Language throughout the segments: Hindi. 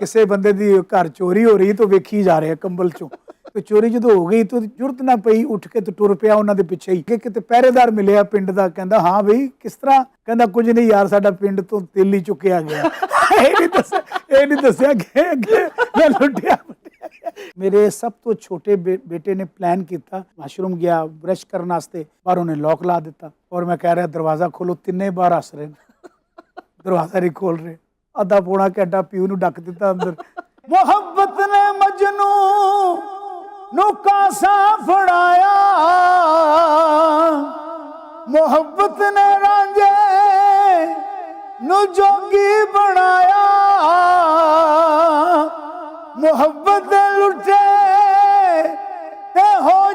ਕਿਸੇ ਬੰਦੇ ਦੀ ਘਰ ਚੋਰੀ ਹੋ ਰਹੀ ਤਾਂ ਵੇਖੀ ਜਾ ਰਿਹਾ ਕੰਬਲ ਚੋਂ ਤੇ ਚੋਰੀ ਜਦੋਂ ਹੋ ਗਈ ਤਾਂ ਜ਼ਰੂਰਤ ਨਾ ਪਈ ਉੱਠ ਕੇ ਤੇ ਟੁਰ ਪਿਆ ਉਹਨਾਂ ਦੇ ਪਿੱਛੇ ਹੀ ਕਿ ਕਿਤੇ ਪਹਿਰੇਦਾਰ ਮਿਲਿਆ ਪਿੰਡ ਦਾ ਕਹਿੰਦਾ ਹਾਂ ਬਈ ਕਿਸ ਤਰ੍ਹਾਂ ਕਹਿੰਦਾ ਕੁਝ ਨਹੀਂ ਯਾਰ ਸਾਡਾ ਪਿੰਡ ਤੋਂ ਤੇਲੀ ਚੁੱਕਿਆ ਗਿਆ ਇਹ ਨਹੀਂ ਦੱਸਿਆ ਕਿ ਮੈਂ ਲੁੱਟਿਆ ਮੇਰੇ ਸਭ ਤੋਂ ਛੋਟੇ ਬੇਟੇ ਨੇ ਪਲਾਨ ਕੀਤਾ ਵਾਸ਼ਰੂਮ ਗਿਆ ਬ੍ਰਸ਼ ਕਰਨ ਵਾਸਤੇ ਪਰ ਉਹਨੇ ਲੌਕ ਲਾ ਦਿੱਤਾ ਔਰ ਮੈਂ ਕਹਿ ਰਿਹਾ ਦਰਵਾਜ਼ਾ ਖੋਲੋ ਤਿੰਨੇ ਬਾਹਰ ਹੱਸ ਰਹੇ ਨੇ ਦਰਵਾਜ਼ਾ ਨਹੀਂ ਖੋਲ ਰਹੇ ਅੱਧਾ ਪੌਣਾ ਘੰਟਾ ਪਿਓ ਨੂੰ ਡੱਕ ਦਿੱਤਾ ਅੰਦਰ ਮੁਹੱਬਤ ਨੇ ਮਜਨੂ ਨੂੰ ਕਾਸਾ ਫੜਾਇਆ ਮੁਹੱਬਤ ਨੇ ਰਾਂਝੇ ਨੂੰ ਜੋਗੀ ਬਣਾਇਆ ਮੁਹੱਬਤ ਦੇ ਲੁੱਟੇ ਤੇ ਹੋ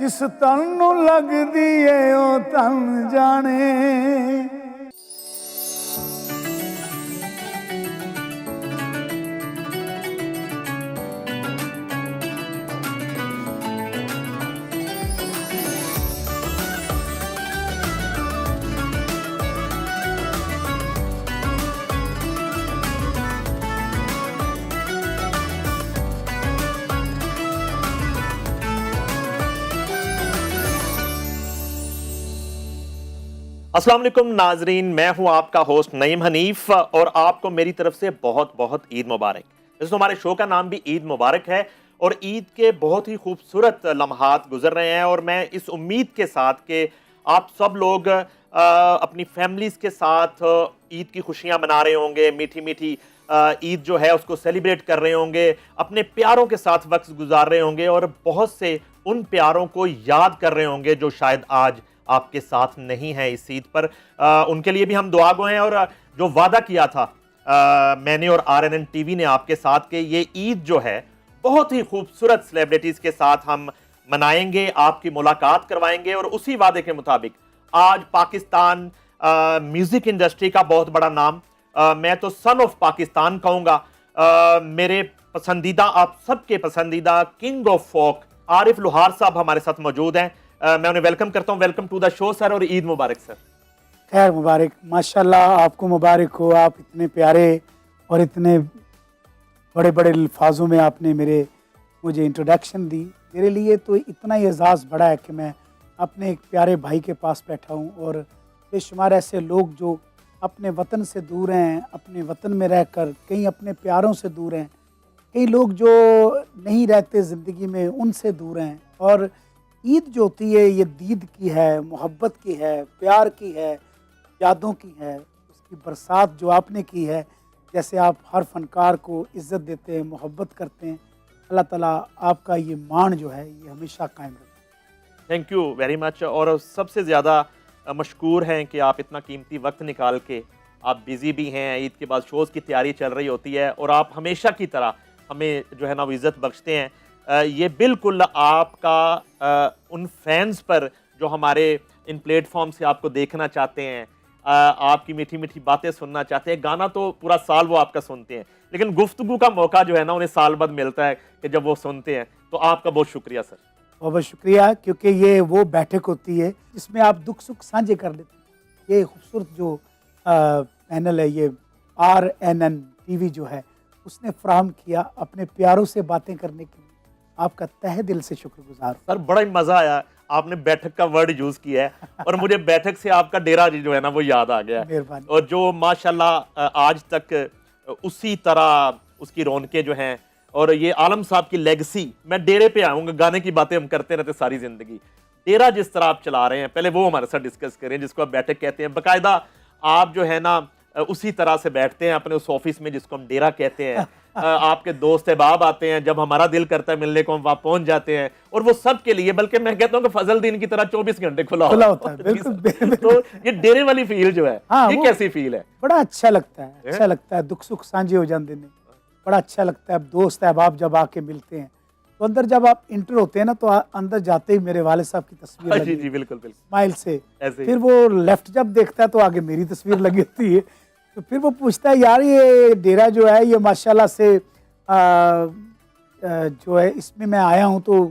ਜਿਸ ਤਨ ਨੂੰ ਲੱਗਦੀ ਏ ਉਹ ਤਨ ਜਾਣੇ अस्सलाम वालेकुम नाजरीन, मैं हूं आपका होस्ट नईम हनीफ और आपको मेरी तरफ से बहुत बहुत ईद मुबारक। वैसे तो हमारे शो का नाम भी ईद मुबारक है और ईद के बहुत ही खूबसूरत लम्हात गुजर रहे हैं और मैं इस उम्मीद के साथ कि आप सब लोग अपनी फैमिलीज़ के साथ ईद की खुशियां मना रहे होंगे, मीठी मीठी ईद जो है उसको सेलिब्रेट कर रहे होंगे, अपने प्यारों के साथ वक्त गुजार रहे होंगे और बहुत से उन प्यारों को याद कर रहे होंगे जो शायद आज आपके साथ नहीं है इस ईद पर। उनके लिए भी हम दुआ गो हैं और जो वादा किया था मैंने और RNN TV ने आपके साथ कि ये ईद जो है बहुत ही खूबसूरत सेलिब्रिटीज़ के साथ हम मनाएंगे, आपकी मुलाकात करवाएंगे और उसी वादे के मुताबिक आज पाकिस्तान म्यूज़िक इंडस्ट्री का बहुत बड़ा नाम, मैं तो सन ऑफ पाकिस्तान कहूँगा, मेरे पसंदीदा, आप सबके पसंदीदा किंग ऑफ फोक आरिफ लोहार साहब हमारे साथ मौजूद हैं। मैं उन्हें वेलकम करता हूं। Welcome to the show sir और ईद मुबारक सर। खैर मुबारक, माशाल्लाह आपको मुबारक हो। आप इतने प्यारे और इतने बड़े बड़े अल्फाजों में आपने मुझे इंट्रोडक्शन दी। मेरे लिए तो इतना ही एजाज़ बड़ा है कि मैं अपने एक प्यारे भाई के पास बैठा हूँ और बेशुमार ऐसे लोग जो अपने वतन से दूर हैं, अपने वतन में रहकर कहीं अपने प्यारों से दूर हैं, कई लोग जो नहीं रहते ज़िंदगी में उनसे दूर हैं। और ईद जो होती है ये दीद की है, मोहब्बत की है, प्यार की है, यादों की है, उसकी बरसात जो आपने की है। जैसे आप हर फनकार को इज़्ज़त देते हैं, मोहब्बत करते हैं, अल्लाह ताला आपका ये मान जो है ये हमेशा कायम रखे। Thank you very much. और सबसे ज़्यादा मशकूर हैं कि आप इतना कीमती वक्त निकाल के, आप बिज़ी भी हैं, ईद के बाद शोज़ की तैयारी चल रही होती है और आप हमेशा की तरह हमें जो है ना वो इज़्ज़त बख्शते हैं। ये बिल्कुल आपका उन फैंस पर जो हमारे इन प्लेटफॉर्म से आपको देखना चाहते हैं, आपकी मीठी मीठी बातें सुनना चाहते हैं। गाना तो पूरा साल वो आपका सुनते हैं, लेकिन गुफ्तगू का मौका जो है ना उन्हें साल बाद मिलता है कि जब वो सुनते हैं। तो आपका बहुत शुक्रिया सर। बहुत बहुत शुक्रिया, क्योंकि ये वो बैठक होती है जिसमें आप दुख सुख साझे कर लेते हैं। ये खूबसूरत जो पैनल है, ये RNN TV जो है उसने फराहम किया अपने प्यारों से बातें करने के लिए। आपका तहे दिल से शुक्रगुजार सर। बड़ा ही मज़ा आया, आपने बैठक का वर्ड यूज़ किया है और मुझे बैठक से आपका डेरा जो है ना वो याद आ गया। और जो माशाल्लाह आज तक उसी तरह उसकी रौनकें जो हैं और ये आलम साहब की लेगेसी, मैं डेरे पे आऊँगा, गाने की बातें हम करते रहते सारी ज़िंदगी। डेरा जिस तरह आप चला रहे हैं, पहले वो हमारे साथ डिस्कस करें जिसको आप बैठक कहते हैं। बाकायदा आप जो है ना उसी तरह से बैठते हैं अपने उस ऑफिस में जिसको हम डेरा कहते हैं। आपके दोस्त अहबाब आते हैं, जब हमारा दिल करता है मिलने को हम वहाँ पहुँच जाते हैं और वो सब के लिए, बल्कि मैं कहता हूँ कि फजल दीन की तरह 24 घंटे खुला होता है। बिल्कुल। तो ये डेरे वाली फील जो है, ये कैसी फील है? बड़ा अच्छा लगता है, अच्छा लगता है। दुख सुख साझे हो जाते हैं, बड़ा अच्छा लगता है। दोस्त अहबाब जब आके मिलते हैं तो अंदर जब आप इंटर होते हैं ना तो अंदर जाते ही मेरे वाले साहब की तस्वीर लगी, जी बिल्कुल बिल्कुल, स्माइल से। फिर वो लेफ्ट जब देखता है तो आगे मेरी तस्वीर लगी होती है। तो फिर वो पूछता है यार ये डेरा जो है ये माशाल्लाह से जो है इसमें मैं आया हूँ तो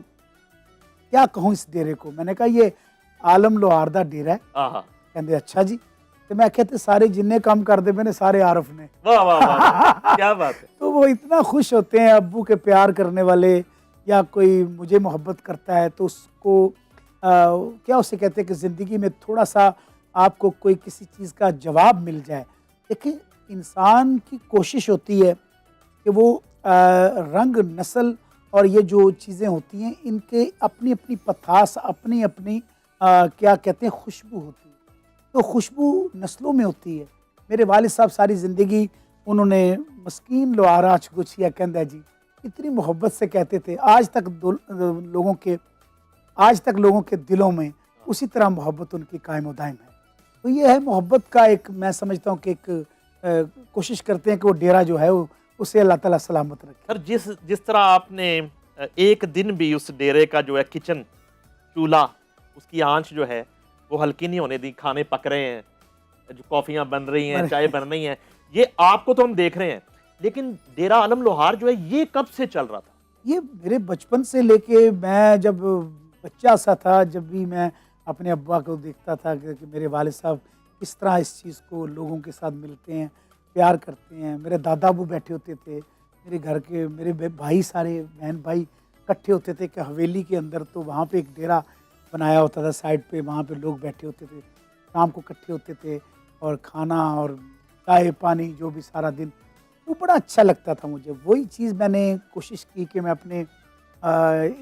क्या कहूँ इस डेरे को। मैंने कहा ये आलम लोहार दा डेरा है। कहते अच्छा जी। तो मैं कहते सारे जिन्ने काम करते मैंने सारे आरफ ने। वाह वाह वाह, क्या बात है। तो वो इतना खुश होते हैं अब्बू के प्यार करने वाले, या कोई मुझे मोहब्बत करता है तो उसको क्या उसे कहते हैं कि ज़िंदगी में थोड़ा सा आपको कोई किसी चीज़ का जवाब मिल जाए। देखिए इंसान की कोशिश होती है कि वो रंग नस्ल और ये जो चीज़ें होती हैं इनके अपनी अपनी पथास, अपनी अपनी क्या कहते हैं खुशबू होती है। तो खुशबू नस्लों में होती है। मेरे वालिद साहब सारी ज़िंदगी उन्होंने मस्कीन लोहारा गुछिया कहंदा जी इतनी मोहब्बत से कहते थे। आज तक लोगों के दिलों में उसी तरह मोहब्बत उनकी कायम व दायम है। तो ये है मोहब्बत का एक, मैं समझता हूँ कि एक कोशिश करते हैं कि वो डेरा जो है वो उसे अल्लाह ताला सलामत रखे। सर जिस तरह आपने एक दिन भी उस डेरे का जो है किचन चूल्हा उसकी आंच जो है वो हल्की नहीं होने दी, खाने पक रहे हैं, जो कॉफ़ियाँ बन रही हैं, चाय बन रही हैं, ये आपको तो हम देख रहे हैं, लेकिन डेरा आलम लोहार जो है ये कब से चल रहा था? ये मेरे बचपन से लेके मैं जब बच्चा सा था, जब भी मैं अपने अब्बा को देखता था कि मेरे वालिद साहब किस तरह इस चीज़ को लोगों के साथ मिलते हैं, प्यार करते हैं। मेरे दादा अबू बैठे होते थे, मेरे घर के मेरे भाई सारे बहन भाई इकट्ठे होते थे कि हवेली के अंदर, तो वहाँ पे एक डेरा बनाया होता था साइड पे, वहाँ पे लोग बैठे होते थे, शाम को इकट्ठे होते थे और खाना और चाय पानी जो भी सारा दिन, वो बड़ा अच्छा लगता था मुझे। वही चीज़ मैंने कोशिश की कि मैं अपने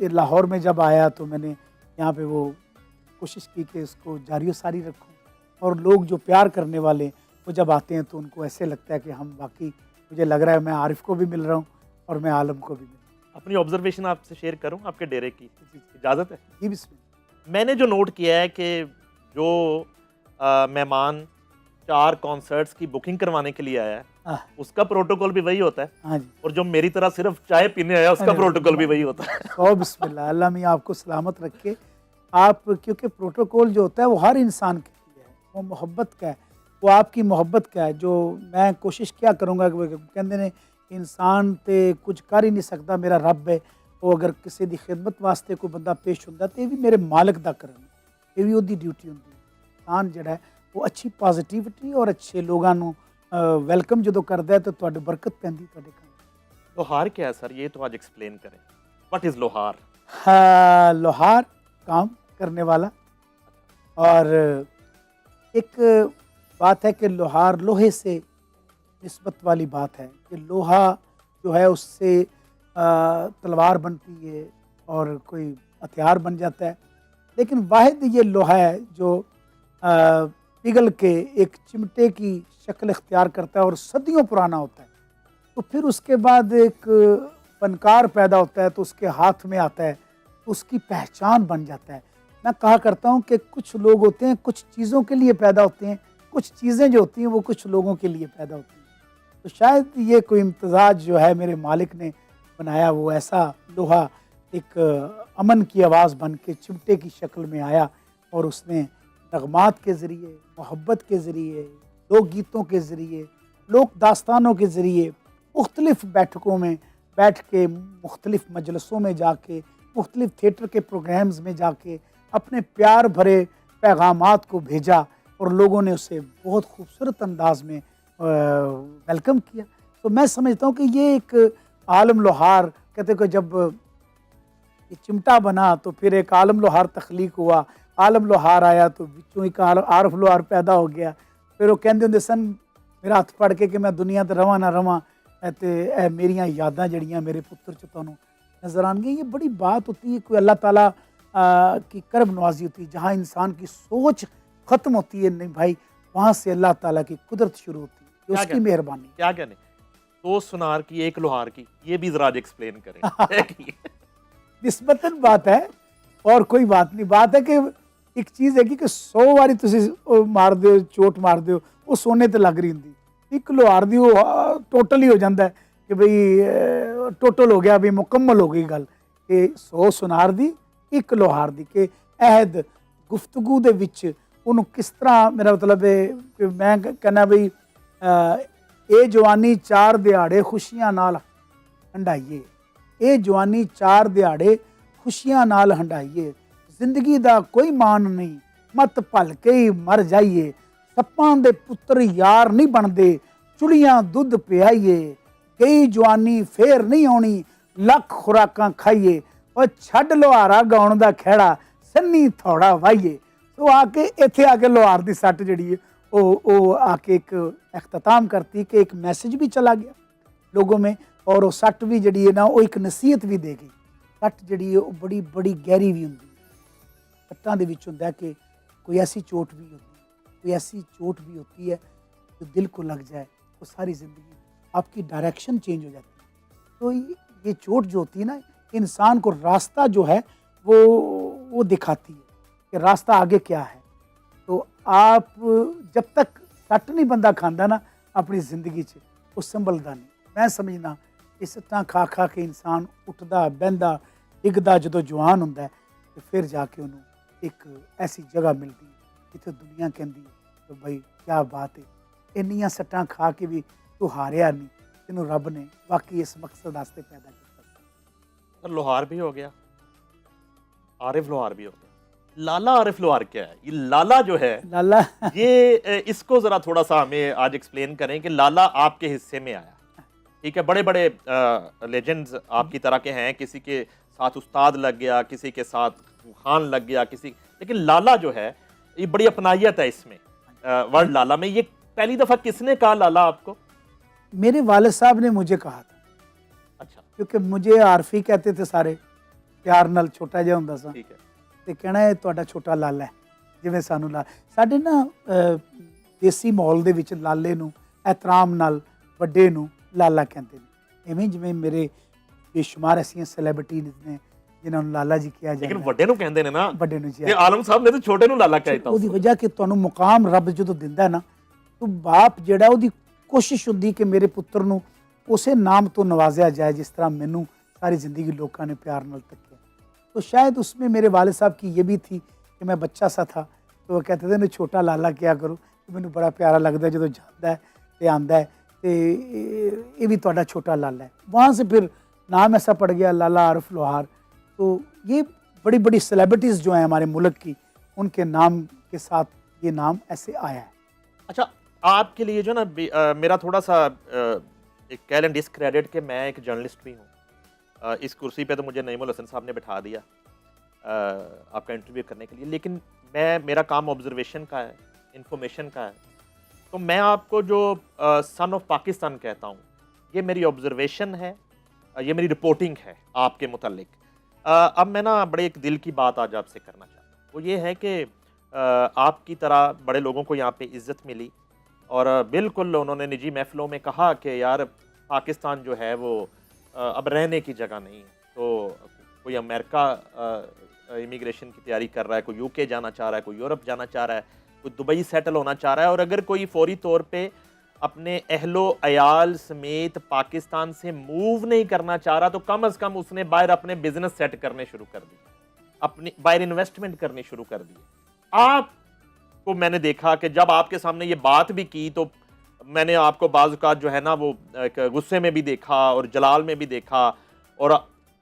लाहौर में जब आया तो मैंने यहाँ पे वो कोशिश की कि इसको जारी सारी रखूँ, और लोग जो प्यार करने वाले वो जब आते हैं तो उनको ऐसे लगता है कि हम वाकई, मुझे लग रहा है मैं आरिफ को भी मिल रहा हूँ और मैं आलम को भी मिल रहा हूँ। अपनी ऑब्जर्वेशन आपसे शेयर करूं आपके डेरे की, इजाज़त है? जी बिस्मिल्लाह। मैंने जो नोट किया है कि जो मेहमान 4 कॉन्सर्ट्स की बुकिंग करवाने के लिए आया है उसका प्रोटोकॉल भी वही होता है। हाँ जी। और जो मेरी तरह सिर्फ चाय पीने आया उसका प्रोटोकॉल भी वही होता है। ओ बिस्मिल्लाह, अल्लाह मियां आपको सलामत रखे। आप क्योंकि प्रोटोकॉल जो होता है वो हर इंसान के लिए है, वो मोहब्बत का है, वो आपकी मोहब्बत का है। जो मैं कोशिश क्या करूँगा कि कहते ने इंसान तो कुछ कर ही नहीं सकता, मेरा रब है, वो अगर किसी की खिदमत वास्ते कोई बंदा पेश होंदा तो ये भी मेरे मालिक का करना, ये भी उसकी ड्यूटी होंगी। इंसान जड़ा है वो अच्छी पॉजिटिविटी और अच्छे लोगों को वेलकम जो करता है तो तुहाडे बरकत पैंदी तुहाडे काम। लोहार क्या है सर, ये तो आज एक्सप्लेन करें। व्हाट इज लोहार? हाँ, लोहार काम करने वाला, और एक बात है कि लोहार लोहे से निस्बत वाली बात है कि लोहा जो है उससे तलवार बनती है और कोई हथियार बन जाता है, लेकिन वाहिद ये लोहा है जो पिघल के एक चिमटे की शक्ल इख्तियार करता है और सदियों पुराना होता है। तो फिर उसके बाद एक फनकार पैदा होता है तो उसके हाथ में आता है तो उसकी पहचान बन जाता है। मैं कहा करता हूँ कि कुछ लोग होते हैं कुछ चीज़ों के लिए पैदा होते हैं, कुछ चीज़ें जो होती हैं वो कुछ लोगों के लिए पैदा होती हैं। तो शायद ये कोई इम्तजाज जो है मेरे मालिक ने बनाया, वो ऐसा लोहा एक अमन की आवाज़ बन के चिमटे की शक्ल में आया और उसने नगमात के ज़रिए, मोहब्बत के ज़रिए, लोकगीतों के ज़रिए, लोक दास्तानों के ज़रिए, मुख्तलिफ़ बैठकों में बैठ के, मुख्तलिफ़ मजलसों में जाके, मुख्तलिफ़ थिएटर के प्रोग्राम्स में जाके अपने प्यार भरे पैगामात को भेजा और लोगों ने उसे बहुत खूबसूरत अंदाज में वेलकम किया। तो मैं समझता हूँ कि ये एक आलम लोहार कहते कि जब ये चिमटा बना तो फिर एक आलम लोहार तख्लीक हुआ, आलम लोहार आया तो बिचों एक आरफ लोहार पैदा हो गया। फिर वो कहते होंगे सन मेरा हथ फड़ के कि मैं दुनिया ते रवां ना रवां ते मेरियां यादां जड़ियां मेरे पुत्र च तुहानूं नजर आएंगी। ये बड़ी बात होती है, कोई अल्लाह ताला की करब नवाजी होती है। जहाँ इंसान की सोच ख़त्म होती है नहीं भाई, वहाँ से अल्लाह ताला की कुदरत शुरू होती है, उसकी मेहरबानी। क्या कहने, दो सुनार की एक लोहार की, ये भी जरा एक्सप्लेन करें। निस्बतन बात है और कोई बात नहीं। बात है कि एक चीज़ है कि 100 वारी तुम मार दो, चोट मार दो, वो सोने ते लग रही होंगी। एक लोहार दी वो टोटल ही हो जाता है कि भाई टोटल हो गया, भी मुकम्मल हो गई गल कि 100 सुनार दी एक लोहार दी के अहद गुफ्तगू दे विच उन्होंने किस तरह, मेरा मतलब है कि मैं कहना बई ये जवानी 4 दिहाड़े खुशियां नाल हंडाइए, ये जवानी 4 दिहाड़े खुशियां नाल हंडाइए, जिंदगी दा कोई मान नहीं, मत भल के ही मर जाइए, ਸੱਪਾਂ ਦੇ ਪੁੱਤਰ ਯਾਰ ਨਹੀਂ ਬਣਦੇ, ਚੁਲੀਆਂ ਦੁੱਧ ਪਿਆਈਏ, ਗਈ ਜਵਾਨੀ ਫੇਰ ਨਹੀਂ ਆਉਣੀ, ਲੱਖ ਖੁਰਾਕਾਂ ਖਾਈਏ, ਉਹ ਛੱਡ ਲੋਹਾਰਾ ਗਾਉਣ ਦਾ ਖਹਿੜਾ, ਸੰਨੀ ਥੋੜਾ ਵਾਈਏ। तो आके इत्थे आके लोहार की सट जी है वो आके एक अख्ताम करती कि एक मैसेज भी चला गया लोगों में, और वो सट भी जी है ना वो एक नसीहत भी दे गई। सट जी है वो बड़ी बड़ी गहरी भी होंगी, सट्टां दे विच हुंदा कि कोई ऐसी चोट भी होती है, कोई ऐसी चोट भी होती है जो दिल को लग जाए वो सारी ज़िंदगी आपकी डायरेक्शन चेंज हो जाती है। तो ये चोट जो होती है ना इंसान को रास्ता जो है वो दिखाती है कि रास्ता आगे क्या है। तो आप जब तक सट नहीं बंदा खांदा ना अपनी जिंदगी च वो संभलदा नहीं। मैं समझना इस सट्टां खा खा के इंसान उठदा बहंदा डिगदा जो जवान हुंदा है तो फिर जाके उन्होंने एक ऐसी जगह मिलती है जिथे दुनिया कहती है तो भाई क्या बात है, इन्नियां सट्टां खा के भी तू हारिया नहीं, तेनू रब ने वाकई इस मकसद वास्ते पैदा किया। लोहार भी हो गया, आरिफ लोहार भी हो गया। लाला आरिफ लोहार क्या है? ये लाला जो है लाला ये इसको जरा थोड़ा सा हमें आज एक्सप्लेन करें कि लाला आपके हिस्से में आया। ठीक है, बड़े बड़े लेजेंड्स आपकी तरह के हैं, किसी के साथ उस्ताद लग गया, किसी के साथ खान लग गया, किसी, लेकिन लाला जो है ये बड़ी अपनायत है इसमें वर्ड लाला में। ये पहली दफा किसने कहा लाला आपको? मेरे वालिद साहब ने मुझे कहा था। अच्छा, क्योंकि मुझे आरफी कहते थे सारे प्यार नाल, छोटा जिहा हुंदा सा ठीक है। ਤੇ ਕਹਿਣਾ ਇਹ ਤੁਹਾਡਾ ਛੋਟਾ ਲਾਲਾ ਹੈ, ਜਿਵੇਂ ਸਾਨੂੰ ਸਾਡੇ ਨਾ ਦੇਸੀ ਮਾਹੌਲ ਦੇ ਵਿੱਚ ਲਾਲੇ ਨੂੰ ਇਤਰਾਮ ਨਾਲ ਵੱਡੇ ਨੂੰ ਲਾਲਾ ਕਹਿੰਦੇ ਨੇ। ਐਵੇਂ ਜਿਵੇਂ ਮੇਰੇ ਬੇਸ਼ੁਮਾਰ ਐਸੀਆਂ ਸੈਲੀਬ੍ਰਿਟੀ ਨੇ ਜਿਨ੍ਹਾਂ ਨੂੰ ਲਾਲਾ ਜੀ ਕਿਹਾ ਜਾਂਦਾ, ਲੇਕਿਨ ਵੱਡੇ ਨੂੰ ਕਹਿੰਦੇ ਨੇ ਨਾ, ਵੱਡੇ ਨੂੰ ਜੀ। ਤੇ ਆਲਮ ਸਾਹਿਬ ਨੇ ਤਾਂ ਛੋਟੇ ਨੂੰ ਲਾਲਾ ਕਹਿਤਾ। ਉਹਦੀ ਵਜ੍ਹਾ ਕਿ ਤੁਹਾਨੂੰ ਮੁਕਾਮ ਰੱਬ ਜਦੋਂ ਦਿੰਦਾ ਨਾ ਤਾਂ ਬਾਪ ਜਿਹੜਾ ਉਹਦੀ ਕੋਸ਼ਿਸ਼ ਹੁੰਦੀ ਕਿ ਮੇਰੇ ਪੁੱਤਰ ਨੂੰ ਉਸੇ ਨਾਮ ਤੋਂ ਨਵਾਜ਼ਿਆ ਜਾਏ ਜਿਸ ਤਰ੍ਹਾਂ ਮੈਨੂੰ सारी ज़िंदगी लोगों ने प्यार नाल तकिया। तो शायद उसमें मेरे वालिद साहब की ये भी थी कि मैं बच्चा सा था तो वो कहते थे ना छोटा लाला क्या करो, तो मैंने बड़ा प्यारा लगता है जो जाता है तो आंदा है तो ये भी तुहाडा छोटा लाला है। वहाँ से फिर नाम ऐसा पड़ गया लाला आरिफ लोहार। तो ये बड़ी बड़ी सेलिब्रिटीज़ जो हैं हमारे मुल्क की, उनके नाम के साथ ये नाम ऐसे आया है। अच्छा, आपके लिए जो ना मेरा थोड़ा सा एक कह लें डिस्क्रेडिट कि मैं एक जर्नलिस्ट भी हूँ। इस कुर्सी पे तो मुझे नईमुल हसन साहब ने बिठा दिया आपका इंटरव्यू करने के लिए, लेकिन मेरा काम ऑब्जर्वेशन का है, इंफॉर्मेशन का है। तो मैं आपको जो सन ऑफ पाकिस्तान कहता हूँ, ये मेरी ऑब्जर्वेशन है, ये मेरी रिपोर्टिंग है आपके मुतालिक। अब मैं ना बड़े एक दिल की बात आज आपसे करना चाहता हूँ, वो ये है कि आपकी तरह बड़े लोगों को यहाँ पे इज़्ज़त मिली और बिल्कुल उन्होंने निजी महफिलों में कहा कि यार पाकिस्तान जो है वो अब रहने की जगह नहीं है। तो कोई अमेरिका इमिग्रेशन की तैयारी कर रहा है, कोई यूके जाना चाह रहा है, कोई यूरोप जाना चाह रहा है, कोई दुबई सेटल होना चाह रहा है, और अगर कोई फौरी तौर पे अपने अहलो अयाल समेत पाकिस्तान से मूव नहीं करना चाह रहा तो कम अज़ कम उसने बाहर अपने बिजनेस सेट करने शुरू कर दिए, अपनी बाहर इन्वेस्टमेंट करनी शुरू कर दी। आपको मैंने देखा कि जब आपके सामने ये बात भी की तो मैंने आपको बाज़ औक़ात जो है ना वो गुस्से में भी देखा और जलाल में भी देखा, और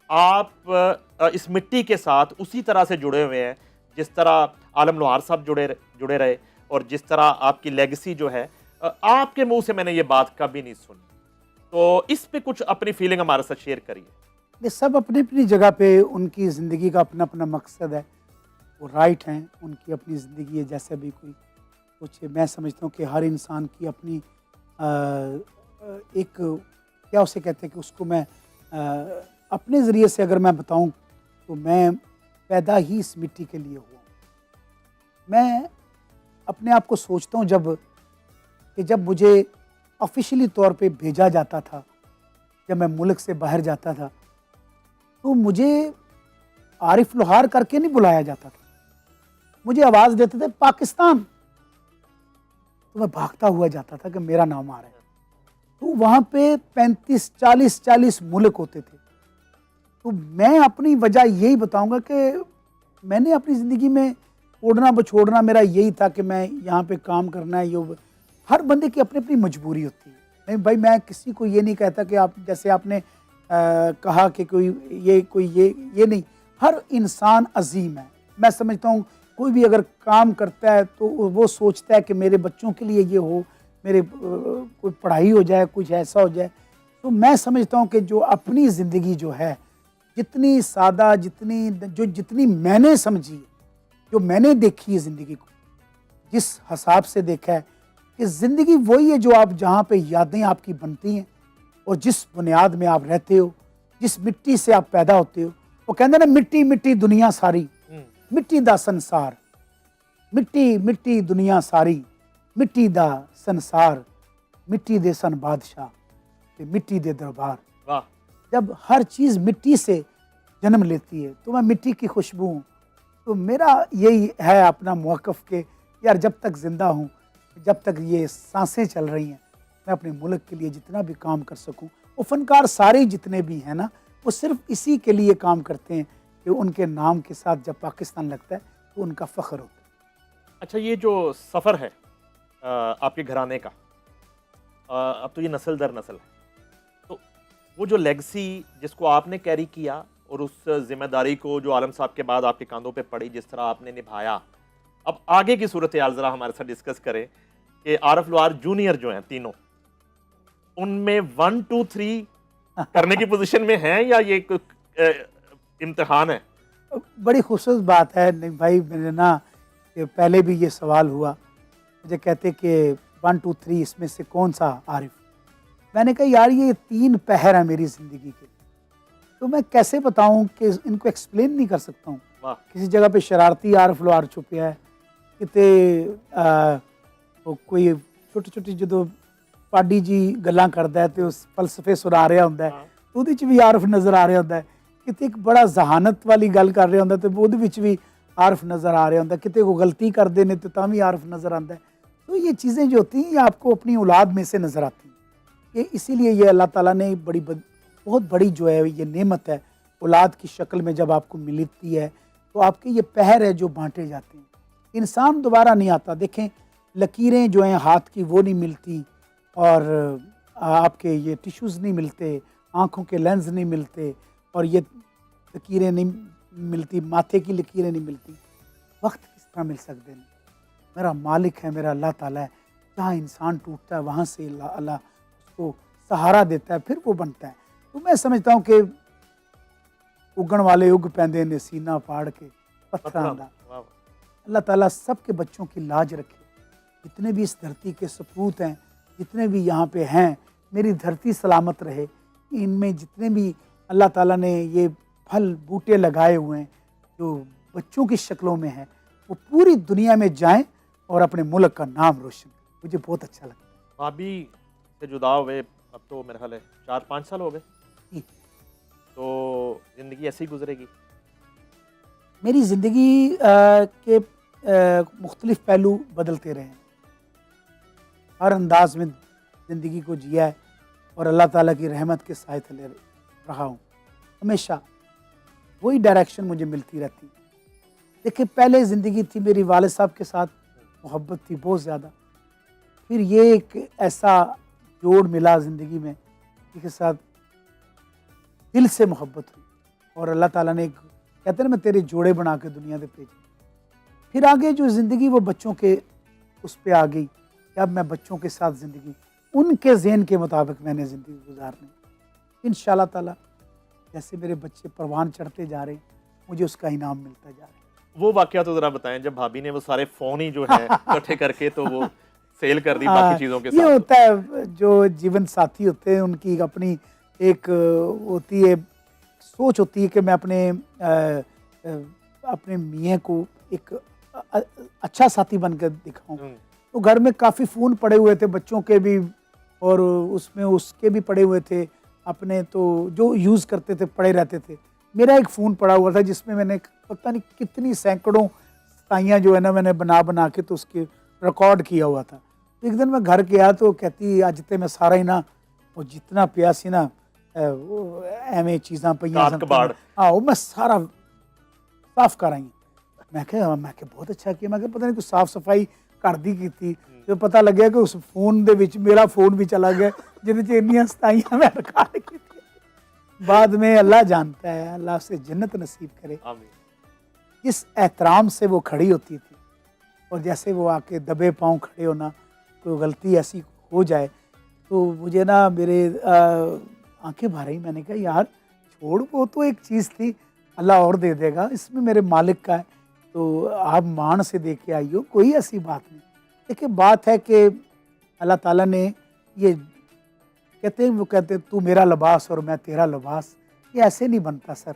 आप इस मिट्टी के साथ उसी तरह से जुड़े हुए हैं जिस तरह आलम लोहार साहब जुड़े रहे, और जिस तरह आपकी लेगेसी जो है आपके मुंह से मैंने ये बात कभी नहीं सुनी। तो इस पे कुछ अपनी फीलिंग हमारे साथ शेयर करिए। ये सब अपनी अपनी जगह पे उनकी ज़िंदगी का अपना अपना मकसद है, वो राइट हैं, उनकी अपनी ज़िंदगी है। जैसे भी कोई कुछ, मैं समझता हूँ कि हर इंसान की अपनी एक क्या उसे कहते हैं कि उसको मैं अपने ज़रिए से अगर मैं बताऊँ तो मैं पैदा ही इस मिट्टी के लिए हुआ। मैं अपने आप को सोचता हूँ जब मुझे ऑफिशियली तौर पे भेजा जाता था, जब मैं मुल्क से बाहर जाता था तो मुझे आरिफ लोहार करके नहीं बुलाया जाता था, मुझे आवाज़ देते थे पाकिस्तान, तो मैं भागता हुआ जाता था कि मेरा नाम आ रहा है। तो वहाँ पे 35-40 मुल्क होते थे। तो मैं अपनी वजह यही बताऊँगा कि मैंने अपनी ज़िंदगी में ओढ़ना बछोड़ना मेरा यही था कि मैं यहाँ पे काम करना है। ये हर बंदे की अपनी अपनी मजबूरी होती है। नहीं भाई, मैं किसी को ये नहीं कहता कि आप जैसे आपने कहा कि कोई ये नहीं, हर इंसान अजीम है। मैं समझता हूँ कोई भी अगर काम करता है तो वो सोचता है कि मेरे बच्चों के लिए ये हो, मेरे कोई पढ़ाई हो जाए, कुछ ऐसा हो जाए। तो मैं समझता हूँ कि जो अपनी ज़िंदगी जो है, जितनी सादा, जितनी मैंने समझी है, जो मैंने देखी है ज़िंदगी को, जिस हिसाब से देखा है कि ज़िंदगी वही है जो आप जहाँ पे यादें आपकी बनती हैं और जिस बुनियाद में आप रहते हो, जिस मिट्टी से आप पैदा होते हो। वो कहते हैं ना, मिट्टी मिट्टी दुनिया सारी, मिट्टी दा संसार, मिट्टी मिट्टी दुनिया सारी, मिट्टी दा संसार, मिट्टी दे सन बादशाह ते मिट्टी दे दरबार। वाह। जब हर चीज़ मिट्टी से जन्म लेती है तो मैं मिट्टी की खुशबू हूँ। तो मेरा यही है अपना मौक़िफ़ के यार, जब तक ज़िंदा हूँ, जब तक ये सांसें चल रही हैं, मैं अपने मुल्क के लिए जितना भी काम कर सकूँ। वो फ़नकार सारे जितने भी हैं ना, वो सिर्फ इसी के लिए काम करते हैं कि उनके नाम के साथ जब पाकिस्तान लगता है तो उनका फ़ख्र होता है। अच्छा, ये जो सफ़र है आपके घराने का, अब तो ये नस्ल दर नस्ल है, तो वो जो लेगेसी जिसको आपने कैरी किया और उस जिम्मेदारी को जो आलम साहब के बाद आपके कांधों पे पड़ी, जिस तरह आपने निभाया, अब आगे की सूरत हाल ज़रा हमारे साथ डिस्कस करें कि आरफ लोहार जूनियर जो हैं तीनों, उनमें 1 2 3 करने की पोजीशन में हैं या ये इम्तिहान है? बड़ी खूबसूरत बात है। नहीं भाई, मेरे ना पहले भी ये सवाल हुआ, मुझे कहते कि 1 2 3 इसमें से कौन सा आरिफ। मैंने कहा यार, ये 3 पहर हैं मेरी ज़िंदगी के, तो मैं कैसे बताऊं कि इनको एक्सप्लेन नहीं कर सकता हूँ। किसी जगह पे शरारती आरिफ लोहार छुपया है, किते कोई छोटी छोटी जो पाडी जी गल्लां करदा है तो उस फलसफे सुना रहा होंदा है, तो ਉਹਦੇ 'ਚ भी आरिफ नज़र आ रहा होंदा है। किते एक बड़ा जहानत वाली गल कर रहा होंदा तो ਉਹਦੇ ਵਿੱਚ भी आरिफ नज़र आ रहा होंदा, किते को गलती करते हैं तो तां भी आरिफ नज़र आता है। तो ये चीज़ें जो होती हैं ये आपको अपनी औलाद में से नज़र आती हैं। ये इसीलिए ये अल्लाह ताला ने बहुत बड़ी जो है ये नेमत है, औलाद की शक्ल में जब आपको मिलती है तो आपके ये पहर है जो बांटे जाते हैं। इंसान दोबारा नहीं आता। देखें, लकीरें जो हैं हाथ की वो नहीं मिलती, और आपके ये टिश्यूज़ नहीं मिलते, आँखों के लेंस नहीं मिलते, और ये लकीरें नहीं मिलती, माथे की लकीरें नहीं मिलती। वक्त किस तरह मिल सकते हैं? मेरा मालिक है, मेरा अल्लाह ताला है। जहाँ इंसान टूटता है वहाँ से अल्लाह उसको सहारा देता है, फिर वो बनता है। तो मैं समझता हूँ कि उगण वाले उग पैंदे ने सीना फाड़ के पत्थरां दा। अल्लाह ताला सबके बच्चों की लाज रखे। जितने भी इस धरती के सपूत हैं, जितने भी यहाँ पे हैं, मेरी धरती सलामत रहे। इनमें जितने भी अल्लाह ताला ने ये फल बूटे लगाए हुए हैं जो बच्चों की शक्लों में हैं, वो पूरी दुनिया में जाएं और अपने मुल्क का नाम रोशन करें। मुझे बहुत अच्छा लगता है। भाभी से जुदा हुए अब तो मेरे ख्याल है 4-5 साल हो गए, तो ज़िंदगी ऐसे ही गुजरेगी? मेरी ज़िंदगी के मुख्तलिफ पहलू बदलते रहे हैं। हर अंदाज में ज़िंदगी को जिया है और अल्लाह ताला की रहमत के साए तले रहा हूँ। हमेशा वही डायरेक्शन मुझे मिलती रहती। देखिए, पहले ज़िंदगी थी मेरी वालिद साहब के साथ मोहब्बत थी बहुत ज़्यादा। फिर ये एक ऐसा जोड़ मिला ज़िंदगी में जिसके साथ दिल से मोहब्बत हुई, और अल्लाह ताला ने कहते हैं ना, मैं तेरे जोड़े बना के दुनिया पे भेजे। फिर आगे जो ज़िंदगी वो बच्चों के उस पर आ गई कि अब मैं बच्चों के साथ ज़िंदगी, उनके ज़हन के मुताबिक मैंने ज़िंदगी गुजारनी। इंशाअल्लाह ताला जैसे मेरे बच्चे परवान चढ़ते जा रहे हैं, मुझे उसका इनाम मिलता जा रहा है। वो वाकया तो ज़रा बताएं, जब भाभी ने वो सारे फ़ोन ही जो है इकट्ठे करके तो वो सेल कर दी बाकी चीज़ों के साथ। ये होता है, जो जीवन साथी होते हैं उनकी अपनी एक होती है सोच होती है कि मैं अपने मियाँ को एक अच्छा साथी बनकर दिखाऊं। तो घर में काफ़ी फ़ोन पड़े हुए थे, बच्चों के भी और उसमें उसके भी पड़े हुए थे अपने, तो जो यूज़ करते थे पड़े रहते थे। मेरा एक फ़ोन पड़ा हुआ था जिसमें मैंने पता नहीं कितनी सैकड़ों ताइयाँ जो है ना मैंने बना के तो उसके रिकॉर्ड किया हुआ था। तो एक दिन मैं घर गया तो कहती अज तो मैं सारा ही ना वो जितना पिया सी ना एवें चीज़ां पईयां सन, हाँ वो मैं सारा साफ कर आई। मैं क्या बहुत अच्छा किया। मैं पता नहीं कुछ साफ सफाई घर दी की, तो पता लगे कि उस फोन दे विच मेरा फोन भी चला गया जिहदे च इन्नियां सताइयां मैं रिकॉर्ड की। बाद में अल्लाह जानता है, अल्लाह से जन्नत नसीब करे। जिस एहतराम से वो खड़ी होती थी, और जैसे वो आके दबे पाँव खड़े होना, कोई गलती ऐसी हो जाए तो मुझे ना मेरे आंखें भर आई। मैंने कहा यार छोड़, वो तो एक चीज़ थी, अल्लाह और दे देगा, इसमें मेरे मालिक का है, तो आप मान से दे के आई हो, कोई ऐसी बात नहीं। देखिए बात है कि अल्लाह ताला ने ये कहते हैं, वो कहते हैं तू मेरा लिबास और मैं तेरा लिबास, ये ऐसे नहीं बनता सर।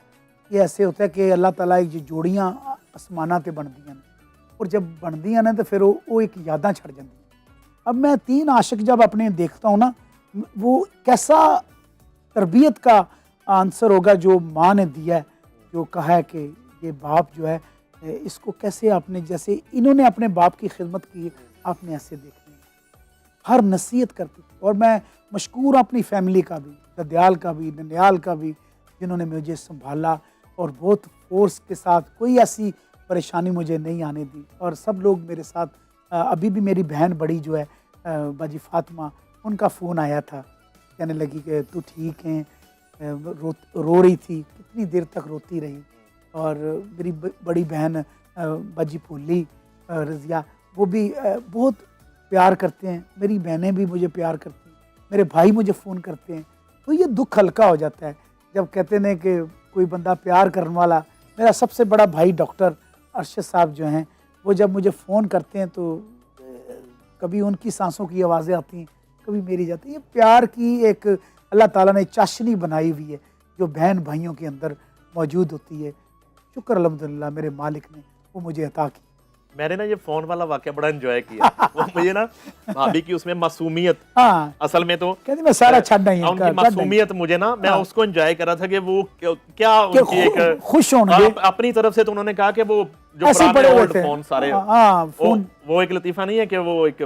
ये ऐसे होता है कि अल्लाह ताला एक जोड़ियाँ आसमाना ते बनदियां ने, और जब बनदियां ने तो फिर वो एक यादां छड़ जाती। अब मैं 3 आशिक जब अपने देखता हूँ ना, वो कैसा तरबियत का आंसर होगा जो माँ ने दिया है, जो कहा है कि ये बाप जो है इसको कैसे आपने, जैसे इन्होंने अपने बाप की खिदमत की, आपने ऐसे देखनी है। हर नसीहत करती थी। और मैं मशकूर हूं अपनी फैमिली का भी, ददयाल का भी, ननियाल का भी, जिन्होंने मुझे संभाला और बहुत फोर्स के साथ, कोई ऐसी परेशानी मुझे नहीं आने दी। और सब लोग मेरे साथ, अभी भी मेरी बहन बड़ी जो है बाजी फातिमा, उनका फ़ोन आया था, कहने लगी कि तू ठीक है, रो रही थी, कितनी देर तक रोती रही। और मेरी बड़ी बहन बाजी फूली रज़िया, वो भी बहुत प्यार करते हैं, मेरी बहनें भी मुझे प्यार करती हैं, मेरे भाई मुझे फ़ोन करते हैं। तो ये दुख हल्का हो जाता है जब कहते हैं कि कोई बंदा प्यार करने वाला। मेरा सबसे बड़ा भाई डॉक्टर अरशद साहब जो हैं, वो जब मुझे फ़ोन करते हैं तो कभी उनकी सांसों की आवाज़ें आती हैं, कभी मेरी जाती है। ये प्यार की एक अल्लाह ताला ने चाशनी बनाई हुई है जो बहन भाइयों के अंदर मौजूद होती है। शुक्र अल्हम्दुलिल्लाह मेरे मालिक ने वो मुझे अता की। मैंने ना ये फोन वाला वाकया बड़ा एंजॉय किया। वो मुझे ना भाभी की उसमें मासूमियत, हाँ, असल में तो कहती मैं सारा छड़ना ही उनकी मासूमियत मुझे ना, मैं उसको एंजॉय कर रहा था कि वो क्या उनकी एक खुश होंगे। अपनी तरफ से तो उन्होंने कहा कि वो जो ऐसे पुराने बड़े ओल्ड थे। फोन सारे, हाँ, फोन वो एक लतीफा नहीं है कि वो एक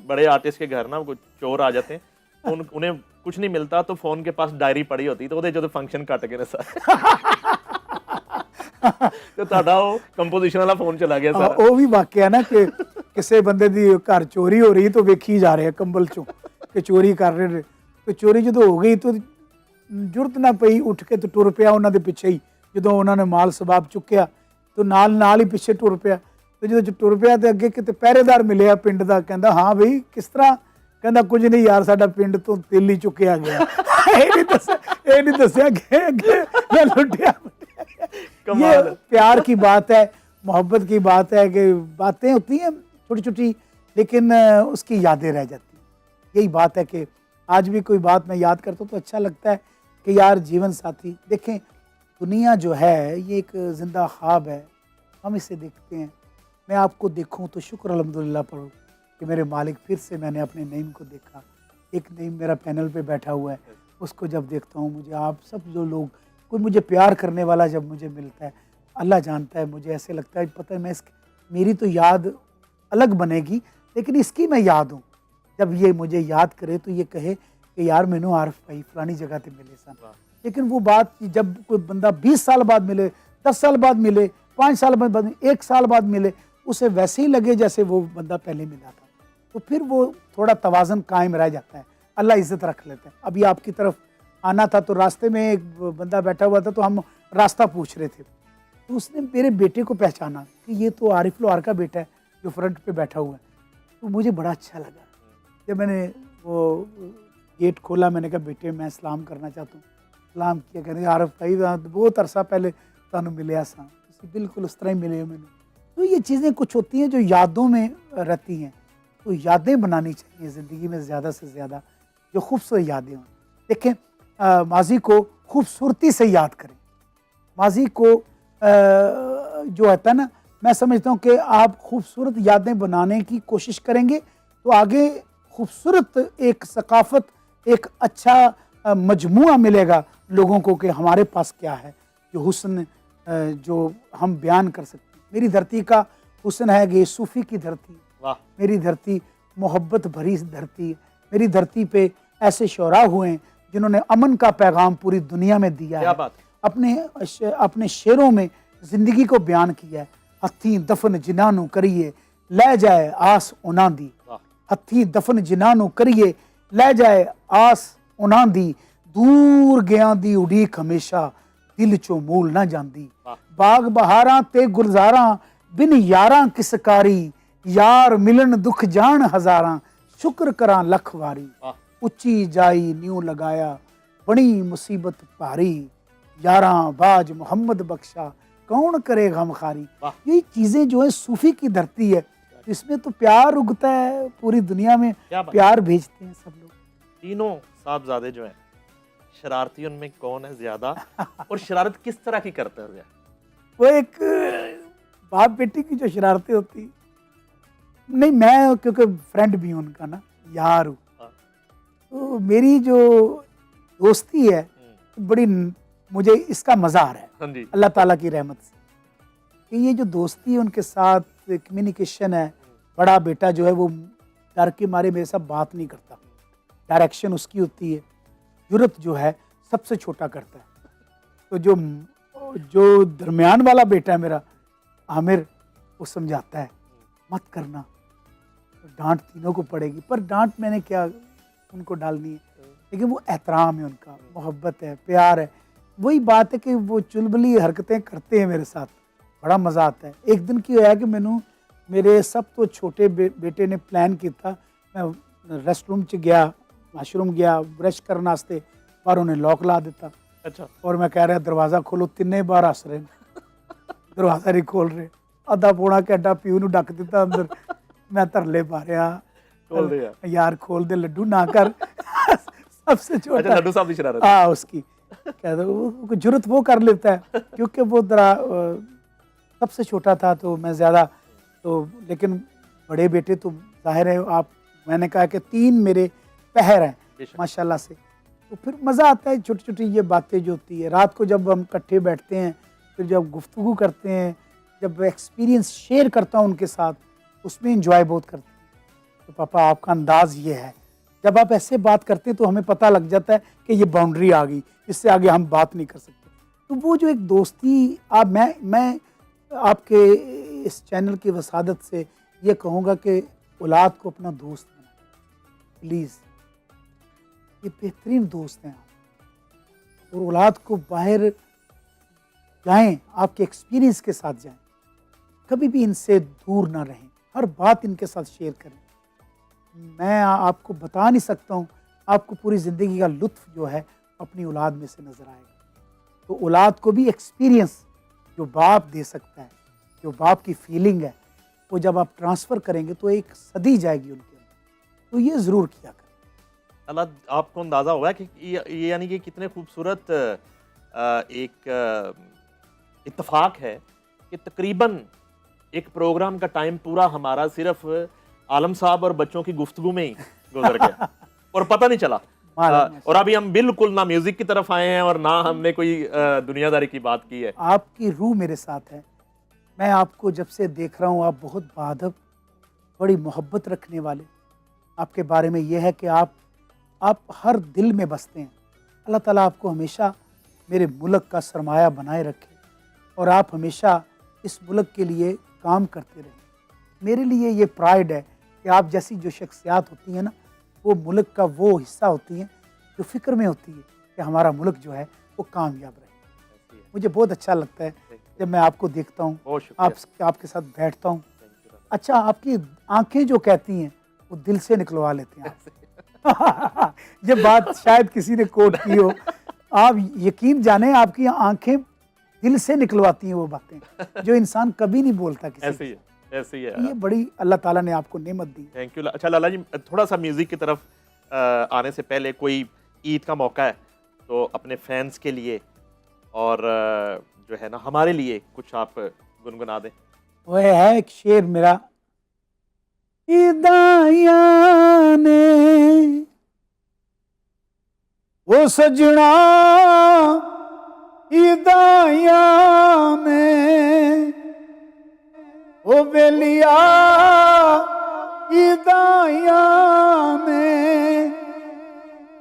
बड़े आर्टिस्ट के घर ना कुछ चोर आ जाते हैं, उन्हें कुछ नहीं मिलता तो फोन के पास डायरी पड़ी होती, तो ਉਹਦੇ ਜਦੋਂ फंक्शन ਕੱਟ गए ने सारे ਤੇ ਤੁਹਾਡਾ ਉਹ ਕੰਪੋਜੀਸ਼ਨ ਵਾਲਾ ਫੋਨ ਚਲਾ ਗਿਆ ਸਾਰਾ। ਉਹ ਵੀ ਵਾਕਿਆ ਨਾ ਕਿ ਕਿਸੇ ਬੰਦੇ ਦੀ ਘਰ ਚੋਰੀ ਹੋ ਰਹੀ ਤਾਂ ਵੇਖੀ ਜਾ ਰਿਹਾ ਕੰਬਲ ਚੋਂ ਕਿ ਚੋਰੀ ਕਰ ਰਹੇ ਨੇ, ਤੇ ਚੋਰੀ ਜਦੋਂ ਹੋ ਗਈ ਤਾਂ ਜ਼ਰੂਰਤ ਨਾ ਪਈ, ਉੱਠ ਕੇ ਤੇ ਟੁਰ ਪਿਆ ਉਹਨਾਂ ਦੇ ਪਿੱਛੇ ਹੀ। ਜਦੋਂ ਉਹਨਾਂ ਨੇ ਮਾਲ ਸਬਾਬ ਚੁੱਕਿਆ ਤਾਂ ਨਾਲ ਹੀ ਪਿੱਛੇ ਟੁਰ ਪਿਆ। ਤੇ ਜਦੋਂ ਟੁਰ ਪਿਆ ਤੇ ਅੱਗੇ ਕਿਤੇ ਪਹਿਰੇਦਾਰ ਮਿਲਿਆ ਪਿੰਡ ਦਾ, ਕਹਿੰਦਾ ਹਾਂ ਬਈ ਕਿਸ ਤਰ੍ਹਾਂ, ਕਹਿੰਦਾ ਕੁਝ ਨਹੀਂ ਯਾਰ, ਸਾਡਾ ਪਿੰਡ ਤੋਂ ਤੇਲ ਹੀ ਚੁੱਕਿਆ ਗਿਆ। ਇਹ ਨਹੀਂ ਦੱਸਿਆ ਕਿ ਮੈਂ ਲੁੱਟਿਆ। ये प्यार की बात है, मोहब्बत की बात है कि बातें होती हैं छोटी छोटी, लेकिन उसकी यादें रह जाती हैं। यही बात है कि आज भी कोई बात मैं याद करता हूँ तो अच्छा लगता है कि यार जीवन साथी, देखें दुनिया जो है ये एक ज़िंदा ख्वाब है, हम इसे देखते हैं। मैं आपको देखूँ तो शुक्र अल्हम्दुलिल्लाह पढ़ूँ कि मेरे मालिक, फिर से मैंने अपने नईम को देखा। एक नईम मेरा पैनल पे बैठा हुआ है, उसको जब देखता हूँ, मुझे आप सब जो लोग, कोई मुझे प्यार करने वाला जब मुझे मिलता है, अल्लाह जानता है, मुझे ऐसे लगता है पता है मैं मेरी तो याद अलग बनेगी, लेकिन इसकी मैं याद हूँ। जब ये मुझे याद करे तो ये कहे कि यार मैनू आरिफ भाई फलानी जगह पे मिले सन। लेकिन वो बात जब कोई बंदा 20 साल बाद मिले, 10 साल बाद मिले, 5 साल बाद, 1 साल बाद मिले, उसे वैसे ही लगे जैसे वो बंदा पहले मिला था। तो फिर वो थोड़ा तवाज़न कायम रह जाता है, अल्लाह इज़्ज़त रख लेता है। अभी आपकी तरफ आना था तो रास्ते में एक बंदा बैठा हुआ था, तो हम रास्ता पूछ रहे थे, तो उसने मेरे बेटे को पहचाना कि ये तो आरिफ लोहार का बेटा है जो फ्रंट पे बैठा हुआ है। तो मुझे बड़ा अच्छा लगा जब मैंने वो गेट खोला, मैंने कहा बेटे मैं सलाम करना चाहता हूँ। सलाम किया, कहने आरिफ भाई बहुत अरसा पहले तुहानू मिलिया सा, बिल्कुल उस तरह ही मिले मैंने। तो ये चीज़ें कुछ होती हैं जो यादों में रहती हैं, तो यादें बनानी चाहिए ज़िंदगी में ज़्यादा से ज़्यादा, जो खूबसूरत यादें हों। देखें माजी को खूबसूरती से याद करें। माजी को जो होता है ना, मैं समझता हूँ कि आप खूबसूरत यादें बनाने की कोशिश करेंगे तो आगे खूबसूरत एक सकाफ़त, एक अच्छा मजमुआ मिलेगा लोगों को कि हमारे पास क्या है जो हुस्न जो हम बयान कर सकते हैं। मेरी धरती का हुस्न है कि सूफ़ी की धरती, मेरी धरती मोहब्बत भरी धरती है। मेरी धरती पे ऐसे शोरा हुए हैं जिन्होंने अमन का पैगाम पूरी दुनिया में दिया है। बात? अपने शेरों में ज़िंदगी को बयान किया है। हथी दफन जिन्हां करिए लै जाए आस उन्हां दी, हथी दफन जिन्हां करिए लै जाए आस उन्हां दी, दूर गया दी उड़ीक हमेशा दिल चो मूल ना जांदी। वाह। बाग बहारां ते गुलजारां बिन यारां किस कारी, यार मिलन दुख जान हजारां शुक्र करां लख वारी। वाह। उच्ची जाई न्यू लगाया बड़ी मुसीबत भारी, यारां बाज मोहम्मद बख्शा कौन करे गम खारी। वाह। ये चीजें जो है सूफी की धरती है, इसमें तो प्यार उगता है, पूरी दुनिया में क्या बात। प्यार भेजते हैं सब लोग। तीनों साहबजादे जो हैं, शरारती उनमें कौन है ज्यादा, और शरारत किस तरह की करते हैं? वो एक बाप बेटी की जो शरारतें होती, नहीं मैं क्योंकि फ्रेंड भी हूँ उनका ना, यार हूँ, हाँ। तो मेरी जो दोस्ती है बड़ी, मुझे इसका मजा आ रहा है हाँ जी। अल्लाह ताला की रहमत से कि ये जो दोस्ती है उनके साथ कम्युनिकेशन है। बड़ा बेटा जो है वो डर के मारे मेरे साथ बात नहीं करता, डायरेक्शन उसकी होती है, जुर्रत जो है सबसे छोटा करता है। तो जो दरमियान वाला बेटा है मेरा आमिर, वो समझाता है मत करना, डांट तीनों को पड़ेगी, पर डांट मैंने क्या उनको डालनी है, लेकिन वो एहतराम है उनका, मोहब्बत है, प्यार है। वही बात है कि वो चुलबुली हरकतें करते हैं मेरे साथ, बड़ा मज़ा आता है। एक दिन की होया कि मैनू मेरे सब तो छोटे बेटे ने प्लान किया, मैं रेस्ट रूम च गया, वाशरूम गया ब्रश करने वास्ते, पर उन्हें लॉक ला दिता। अच्छा। और मैं कह रहा दरवाज़ा खोलो, तिन्ने बार हस रहे दरवाज़ा नहीं खोल रहे, अद्धा पौना घंटा प्यू नूं डक दिता अंदर, मैं धरले पा रहा खोल दिया। यार खोल दे लड्डू ना कर सबसे छोटा। अच्छा, लड्डू साहब की शरारत। हाँ उसकी कह दो, वो जुर्रत वो कर लेता है क्योंकि वो सबसे छोटा था तो मैं ज़्यादा तो, लेकिन बड़े बेटे तो जाहिर है आप, मैंने कहा कि 3 मेरे पहर हैं माशाल्लाह से, तो फिर मज़ा आता है। छोटी छोटी ये बातें जो होती है, रात को जब हम इकट्ठे बैठते हैं, फिर जब गुफ्तगू करते हैं, जब एक्सपीरियंस शेयर करता हूँ उनके साथ, उसमें इंजॉय बहुत करते हैं। तो पापा आपका अंदाज़ ये है, जब आप ऐसे बात करते हैं तो हमें पता लग जाता है कि ये बाउंड्री आ गई, इससे आगे हम बात नहीं कर सकते। तो वो जो एक दोस्ती, आप मैं आपके इस चैनल की वसादत से ये कहूँगा कि औलाद को अपना दोस्त बनाएं प्लीज़, ये बेहतरीन दोस्त हैं आप। और औलाद को बाहर जाएं, आपके एक्सपीरियंस के साथ जाएं, कभी भी इनसे दूर ना रहें, हर बात इनके साथ शेयर करें। मैं आपको बता नहीं सकता हूँ, आपको पूरी ज़िंदगी का लुत्फ जो है अपनी औलाद में से नज़र आएगा। तो औलाद को भी एक्सपीरियंस जो बाप दे सकता है, जो बाप की फीलिंग है, वो जब आप ट्रांसफ़र करेंगे तो एक सदी जाएगी उनके अंदर। तो ये ज़रूर किया करें। अल्लाह, आपको अंदाज़ा हुआ कि ये यानी कि कितने खूबसूरत एक इत्तेफाक है कि तकरीबन एक प्रोग्राम का टाइम पूरा हमारा सिर्फ आलम साहब और बच्चों की गुफ्तगू में ही गुजर गया और पता नहीं चला। और अभी हम बिल्कुल ना म्यूजिक की तरफ आए हैं और ना हमने कोई दुनियादारी की बात की है। आपकी रूह मेरे साथ है, मैं आपको जब से देख रहा हूँ, आप बहुत बाअदब, बड़ी मोहब्बत रखने वाले। आपके बारे में यह है कि आप हर दिल में बसते हैं। अल्लाह ताला आपको हमेशा मेरे मुल्क का सरमाया बनाए रखे और आप हमेशा इस मुल्क के लिए काम करते रहें। मेरे लिए ये प्राइड है कि आप जैसी जो शख्सियात होती हैं ना, वो मुल्क का वो हिस्सा होती हैं जो फ़िक्र में होती है कि हमारा मुल्क जो है वो कामयाब रहे। मुझे बहुत अच्छा लगता है जब मैं आपको देखता हूँ, आपके साथ बैठता हूँ। अच्छा, आपकी आंखें जो कहती हैं वो दिल से निकलवा लेते हैं आप। ये बात शायद किसी ने कोट की हो, आप यकीन जाने आपकी आंखें दिल से निकलवाती हैं वो बातें जो इंसान कभी नहीं बोलता किसी। ऐसे ही है, ऐसे ही है। ये बड़ी अल्लाह ताला ने आपको नेमत दी। Thank you. अच्छा लाला जी, थोड़ा सा म्यूजिक की तरफ आने से पहले, कोई ईद का मौका है तो अपने फैंस के लिए और जो है ना हमारे लिए कुछ आप गुनगुना दें। वो है एक शेर मेरा, ईदाया ने वो सजना ईदाया ने ओ बेलिया ईदाया ने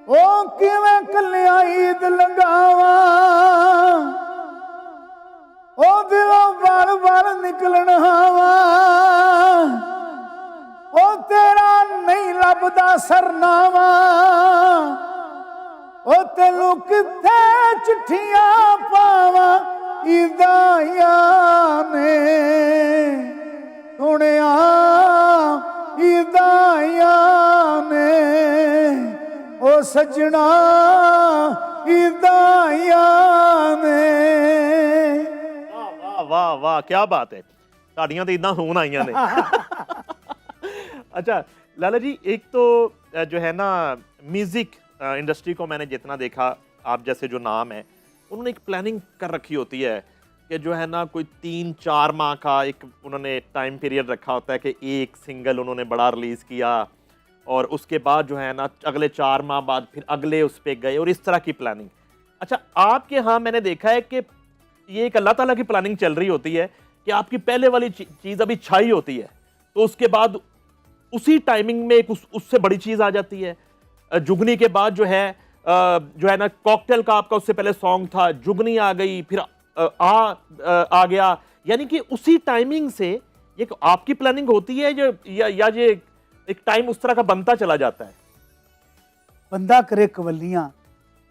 ओ किवें कलिया ईद लगावा ओ दिलों बार बार निकलना वा ओ तेरा नहीं लभदा सरनावा ओ तेनू किथे चिट्ठियां पावा ईदाया ने सुनिया ईदाया ने ओ सजना ईदाया ने। वाह वाह वाह, क्या बात है, साड़ियां तो इदा होन आईयां ने। अच्छा लाला जी, एक तो जो है ना म्यूजिक इंडस्ट्री को मैंने जितना देखा, आप जैसे जो नाम है उन्होंने एक प्लानिंग कर रखी होती है कि जो है ना कोई 3-4 माह का एक उन्होंने टाइम पीरियड रखा होता है कि एक सिंगल उन्होंने बड़ा रिलीज़ किया और उसके बाद जो है ना अगले 4 माह बाद फिर अगले उस पर गए और इस तरह की प्लानिंग। अच्छा आपके यहाँ मैंने देखा है कि ये एक अल्लाह ताला की प्लानिंग चल रही होती है कि आपकी पहले वाली चीज़ अभी छाई होती है तो उसके बाद उसी टाइमिंग में एक उससे बड़ी चीज़ आ जाती है। जुगनी के बाद जो है ना कॉकटेल का आपका उससे पहले सॉन्ग था, जुगनी आ गई, फिर आ गया, यानी कि उसी टाइमिंग से ये आपकी प्लानिंग होती है जो या ये एक टाइम उस तरह का बनता चला जाता है। बंदा करे कवलियां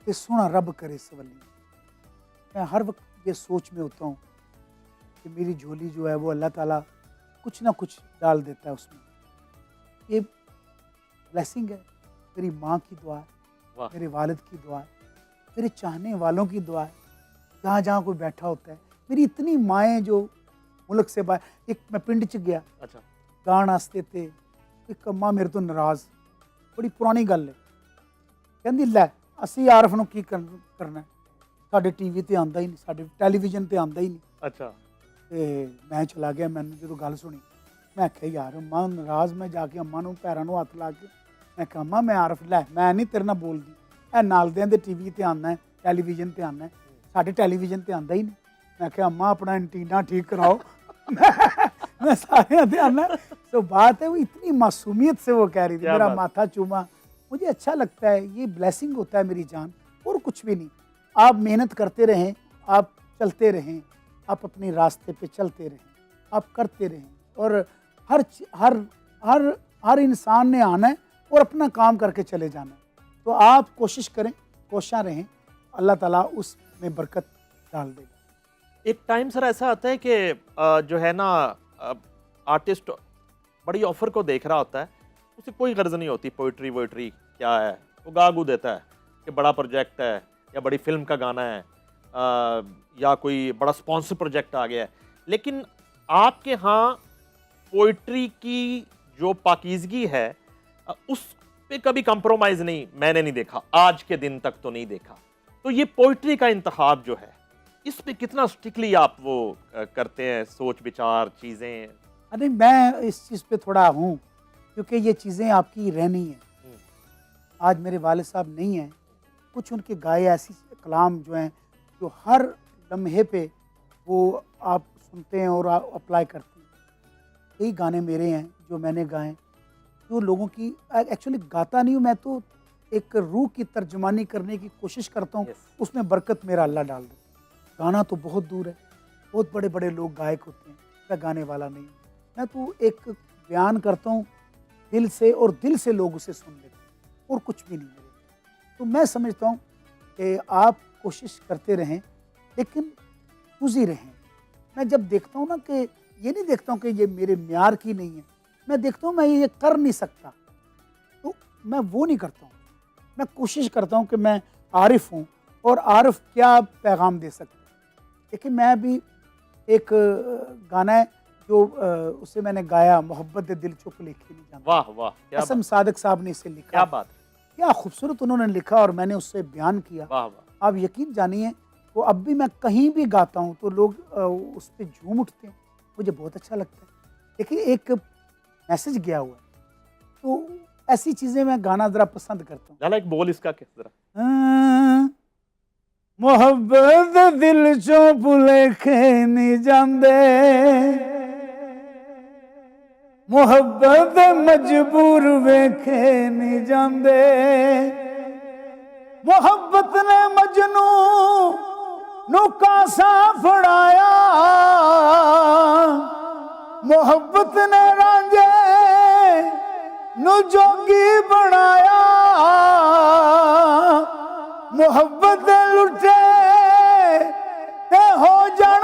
ते सोना रब करे सवलियां। मैं हर वक्त ये सोच में होता हूँ कि मेरी झोली जो है वो अल्लाह ताला कुछ ना कुछ डाल देता है उसमें। ये ब्लेसिंग है, मेरी माँ की दुआ है, मेरे वालिद की दुआ है, मेरे चाहने वालों की दुआ है, जहाँ जहाँ कोई बैठा होता है। मेरी इतनी माएँ जो मुल्क से बाहर, एक मैं पिंड च गया, अच्छा गान आस्ते थे, एक अम्मा मेरे तो नाराज़, बड़ी पुरानी गल है, कहती लै असी आरफ नूं की करना, साडे टीवी ते आंदा ही नहीं, साडे टैलीविजन ते आंदा ही नहीं। अच्छा ते मैं चला गया, मैंने जो गल सुनी मैं आख्या यार अम्मा नाराज़, मैं जाके अम्मा नूं पैरां नूं हत्थ ला के मैं कहा अम्मा मैं आरफ लै मैं नहीं तेरे नाल बोलदी, ए नालदियां दे टीवी ते आना है, टैलीविजन ते आना है, साडे टैलीविजन ते आंदा ही नहीं। मैं कहा अम्मा अपना एंटीना ठीक कराओ, मैं सारे ते आना। तो बात है वो इतनी मासूमियत से वो कह रही थी, मेरा माथा चूमा, मुझे अच्छा लगता है, ये ब्लेसिंग होता है मेरी जान, और कुछ भी नहीं। आप मेहनत करते रहें, आप चलते रहें, आप अपने रास्ते पे चलते रहें, आप करते रहें, और हर हर हर हर इंसान ने आना है और अपना काम करके चले जाना है। तो आप कोशिश करें, कोशिश रहें, अल्लाह ताला उसमें बरकत डाल देगा। एक टाइम सर ऐसा आता है कि जो है ना आर्टिस्ट बड़ी ऑफर को देख रहा होता है, उसे कोई गर्ज नहीं होती पोइट्री वोइट्री क्या है, वो गा गू देता है कि बड़ा प्रोजेक्ट है या बड़ी फिल्म का गाना है या कोई बड़ा स्पॉन्सर प्रोजेक्ट आ गया है। लेकिन आपके यहाँ पोइट्री की जो पाकीज़गी है उस पे कभी कंप्रोमाइज़ नहीं, मैंने नहीं देखा, आज के दिन तक तो नहीं देखा। तो ये पोइट्री का इंतखाब जो है इस पे कितना स्ट्रिक्टली आप वो करते हैं, सोच विचार चीज़ें? अरे मैं इस चीज़ पे थोड़ा हूँ, क्योंकि ये चीज़ें आपकी रहनी है। आज मेरे वालिद साहब नहीं हैं, कुछ उनके गाए ऐसी कलाम जो हैं जो हर लम्हे पे वो आप सुनते हैं और अप्लाई करते हैं। कई गाने मेरे हैं जो मैंने गाए, जो लोगों की एक्चुअली गाता नहीं हूँ मैं, तो एक रूह की तर्जमानी करने की कोशिश करता हूँ, उसमें बरकत मेरा अल्लाह डाल देता है। गाना तो बहुत दूर है, बहुत बड़े बड़े लोग गायक होते हैं, मैं गाने वाला नहीं हूँ। मैं तो एक बयान करता हूँ दिल से, और दिल से लोग उसे सुन लेते हैं, और कुछ भी नहीं मेरे। तो मैं समझता हूँ कि आप कोशिश करते रहें, लेकिन खुशी रहें। मैं जब देखता हूँ ना कि ये नहीं देखता हूँ कि ये मेरे म्यार की नहीं है, मैं देखता हूँ मैं ये कर नहीं सकता, तो मैं वो नहीं करता हूँ। मैं कोशिश करता हूँ कि मैं आरिफ हूँ, और आरिफ क्या पैगाम दे सकता है। देखिए मैं भी एक गाना है जो उसे मैंने गाया, मोहब्बत दे दिल चुक लिखी नहीं जानता। वाह वाह, क्या असम सादिक साहब ने इसे लिखा। क्या बात, क्या खूबसूरत उन्होंने लिखा, और मैंने उससे बयान किया। वाह वाह। आप यकीन जानिए वो अब भी मैं कहीं भी गाता हूँ तो लोग उस पर झूम उठते हैं, मुझे बहुत अच्छा लगता है। देखिए एक मैसेज गया हुआ है, तो ऐसी चीज़ें मैं गाना ज़रा पसंद करता हूँ। लाला एक बोल इसका किस तरह? मोहब्बत दिल चों भुलेखे नहीं जांदे, मोहब्बत मजबूर वेखे नहीं जांदे, मोहब्बत ने मजनू नू कासा फड़ाया, मोहब्बत ने रांझे नू जोगी बनाया, ਮੁਹੱਬਤ ਦੇ ਲੁੱਟੇ ਤੇ ਹੋ ਜਾਣ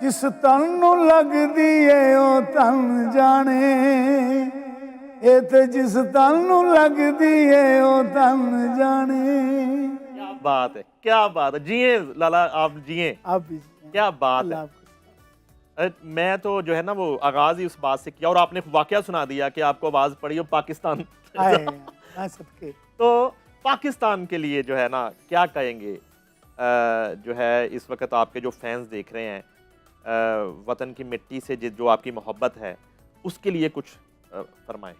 ਜਿਸ ਤਨ ਨੂੰ ਲੱਗਦੀ ਏ ਉਹ ਤਨ ਜਾਣੇ ਇਹ ਤੇ ਜਿਸ ਤਨ ਨੂੰ ਲੱਗਦੀ ਏ ਉਹ ਤਨ ਜਾਣੇ क्या बात है, क्या बात है। जिए लाला, आप जिए, आप भी क्या बात है। अल्लाह आपको मैं तो जो है ना वो आगाज ही उस बात से किया और आपने वाकया सुना दिया कि आपको आवाज पड़ी हो पाकिस्तान। आए मैं सबके तो पाकिस्तान के लिए जो है ना क्या कहेंगे, जो है इस वक्त आपके जो फैंस देख रहे हैं, वतन की मिट्टी से जो आपकी मोहब्बत है उसके लिए कुछ फरमाएं।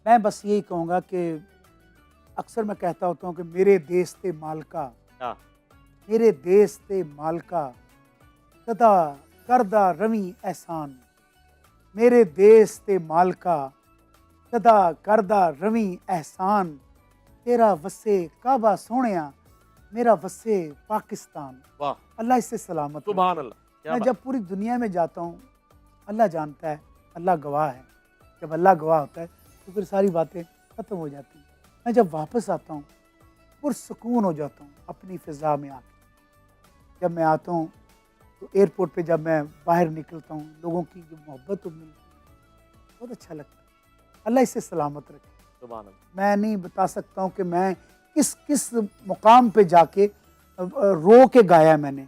मैं बस यही कहूँगा कि अक्सर मैं कहता होता हूँ कि मेरे देश ते मालका, हाँ, मेरे देश ते मालका कदा करदा रवी एहसान, मेरे देश ते मालका कदा करदा रवी एहसान, तेरा वसे काबा सोहणिया मेरा वसे पाकिस्तान। वाह, अल्लाह इससे सलामत रखे। सुभान अल्लाह, क्या मैं बात। जब पूरी दुनिया में जाता हूँ, अल्लाह जानता है, अल्लाह गवाह है, जब अल्लाह गवाह होता है तो फिर सारी बातें ख़त्म हो जाती हैं। मैं जब वापस आता हूँ पुरसकून हो जाता हूँ अपनी फ़िज़ा में आके। जब मैं आता हूँ तो एयरपोर्ट पे जब मैं बाहर निकलता हूँ, लोगों की जो मोहब्बत मिलती है बहुत अच्छा लगता है। अल्लाह इससे सलामत रखे। सुभान अल्लाह। मैं नहीं बता सकता हूँ कि मैं किस किस मुकाम पे जाके रो के गाया मैंने।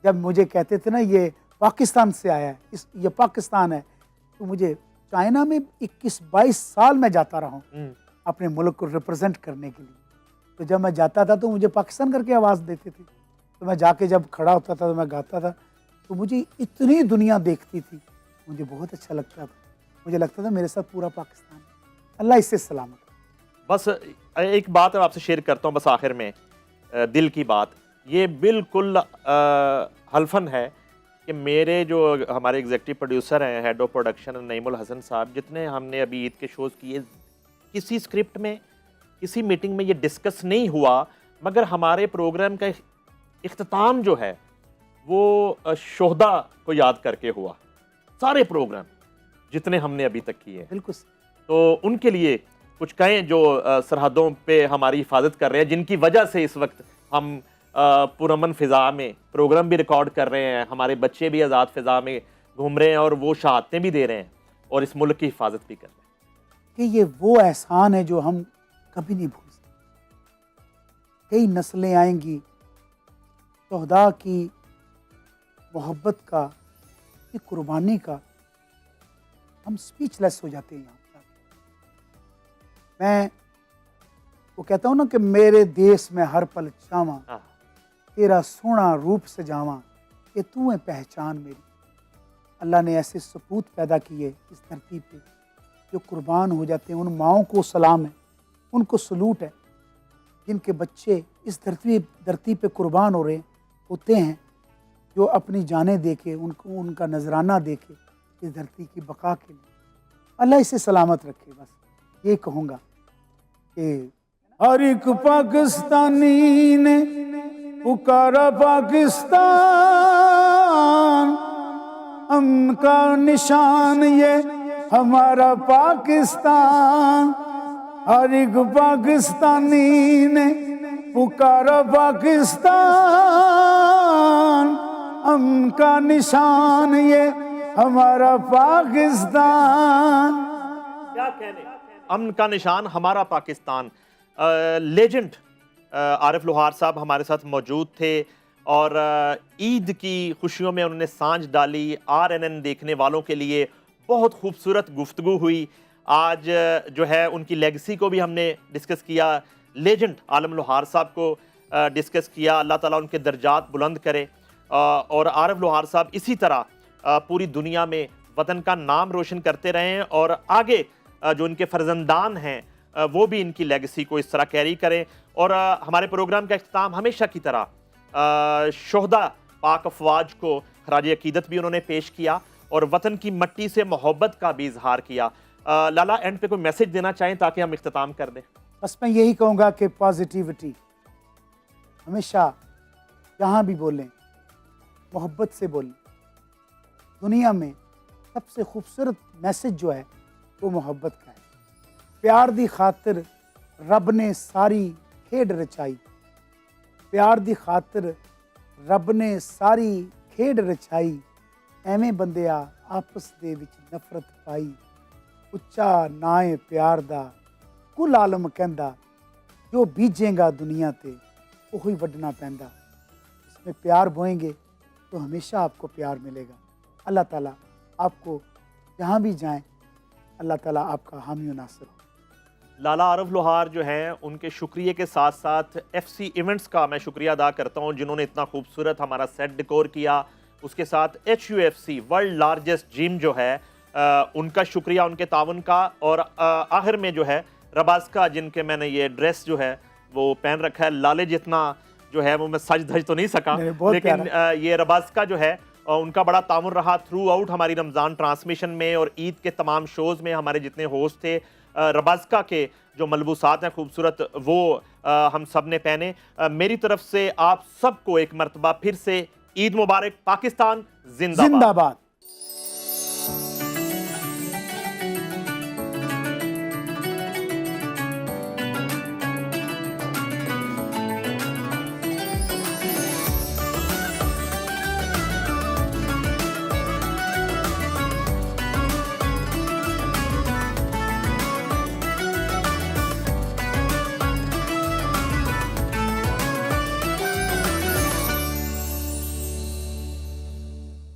जब मुझे कहते थे ना ये पाकिस्तान से आया है, ये पाकिस्तान है, तो मुझे चाइना में 21-22 साल में जाता रहा हूँ अपने मुल्क को रिप्रेजेंट करने के लिए। तो जब मैं जाता था तो मुझे पाकिस्तान करके आवाज़ देते थे, तो मैं जाके जब खड़ा होता था तो मैं गाता था, तो मुझे इतनी दुनिया देखती थी, मुझे बहुत अच्छा लगता था। मुझे लगता था मेरे साथ पूरा पाकिस्तान है। अल्लाह इससे सलामत। बस एक बात आपसे शेयर करता हूँ बस आखिर में, दिल की बात। ये बिल्कुल हल्फन है कि मेरे जो हमारे एग्जीक्यूटिव प्रोड्यूसर हैं, head of production Naimul Hasan साहब, जितने हमने अभी ईद के शोज़ किए, किसी स्क्रिप्ट में किसी मीटिंग में ये डिस्कस नहीं हुआ, मगर हमारे प्रोग्राम का इख्तिताम जो है वो शोहदा को याद करके हुआ। सारे प्रोग्राम जितने हमने अभी तक किए, बिल्कुल। तो उनके लिए कुछ कहें जो सरहदों पे हमारी हिफाजत कर रहे हैं, जिनकी वजह से इस वक्त हम पुरअमन फ़िज़ा में प्रोग्राम भी रिकॉर्ड कर रहे हैं, हमारे बच्चे भी आज़ाद फ़िज़ा में घूम रहे हैं और वो शहादतें भी दे रहे हैं और इस मुल्क की हिफाजत भी कर रहे हैं। कि ये वो एहसान है जो हम कभी नहीं भूल सकते। कई नस्लें आएंगी, शोहदा की मोहब्बत का, की कुर्बानी का, हम स्पीचलेस हो जाते हैं यहाँ पर। मैं वो कहता हूँ ना कि मेरे देश में हर पल चावा, तेरा सोना रूप सजावा, कि तू है पहचान मेरी। अल्लाह ने ऐसे सपूत पैदा किए इस धरती पे जो कुर्बान हो जाते हैं। उन माओं को सलाम है, उनको सलूट है, जिनके बच्चे इस धरती पे कुर्बान हो रहे होते हैं, जो अपनी जानें दे के, उनको उनका नजराना दे के इस धरती की बका के लिए। अल्लाह इसे सलामत रखे। बस ये कहूँगा कि हर एक पाकिस्तानी ने पुकारा पाकिस्तान, अमन का निशान ये हमारा पाकिस्तान। हर एक पाकिस्तानी ने पुकारा पाकिस्तान, अमन का निशान ये हमारा पाकिस्तान। क्या कहने, अमन का निशान हमारा पाकिस्तान। लेजेंड आरिफ लोहार साहब हमारे साथ मौजूद थे और ईद की खुशियों में उन्होंने सांझ डाली। RNN देखने वालों के लिए बहुत खूबसूरत गुफ्तगू हुई। आज जो है उनकी लेगेसी को भी हमने डिस्कस किया, लेजेंड आलम लोहार साहब को डिस्कस किया। अल्लाह ताला उनके दर्जात बुलंद करे और आरिफ लोहार साहब इसी तरह पूरी दुनिया में वतन का नाम रोशन करते रहें और आगे जो उनके फर्जंदान हैं वो भी इनकी लेगेसी को इस तरह कैरी करें। और हमारे प्रोग्राम का इख्तिताम हमेशा की तरह शोहदा पाक अफवाज को खराज अकीदत भी उन्होंने पेश किया और वतन की मट्टी से मोहब्बत का भी इजहार किया। लाला, एंड पे कोई मैसेज देना चाहें ताकि हम इख्तिताम कर दें? बस मैं यही कहूँगा कि पॉजिटिविटी हमेशा जहाँ भी बोलें मोहब्बत से बोलें। दुनिया में सबसे खूबसूरत मैसेज जो है वो मोहब्बत का है। प्यार दी खातिर रब ने सारी खेड रचाई, प्यार दी खातर रब ने सारी खेड रचाई, ਐਵੇਂ ਬੰਦਿਆ ਆਪਸ ਦੇ ਵਿੱਚ ਨਫ਼ਰਤ ਪਾਈ, ਉੱਚਾ ਨਾਏ ਪਿਆਰ ਦਾ ਕੁੱਲ ਆਲਮ ਕਹਿੰਦਾ, ਜੋ ਬੀਜੇਗਾ दुनिया ਤੇ ਉਹੀ ਵੱਢਣਾ ਪੈਂਦਾ। इसमें प्यार बोएंगे तो हमेशा आपको प्यार मिलेगा। अल्लाह ताला आपको जहाँ भी जाएं, अल्लाह ताला आपका हामी और नासिर हो। लाला आरफ लोहार जो हैं उनके शुक्रिया के साथ साथ FC इवेंट्स का मैं शुक्रिया अदा करता हूँ जिन्होंने इतना खूबसूरत हमारा सेट डेकोर किया। उसके साथ HUFC वर्ल्ड लार्जेस्ट जिम जो है उनका शुक्रिया उनके ताउन का। और आखिर में जो है रबाज़का जिनके मैंने ये ड्रेस जो है वो पहन रखा है, लाले जितना जो है वो मैं सज धज तो नहीं सका, लेकिन ये रबाज़का जो है उनका बड़ा ताउन रहा थ्रू आउट हमारी रमज़ान ट्रांसमिशन में और ईद के तमाम शोज़ में। हमारे जितने होस्ट थे रबाज़का के जो मलबूसात हैं खूबसूरत वो हम सब ने पहने। मेरी तरफ से आप सबको एक मरतबा फिर से ईद मुबारक। पाकिस्तान जिंदाबाद।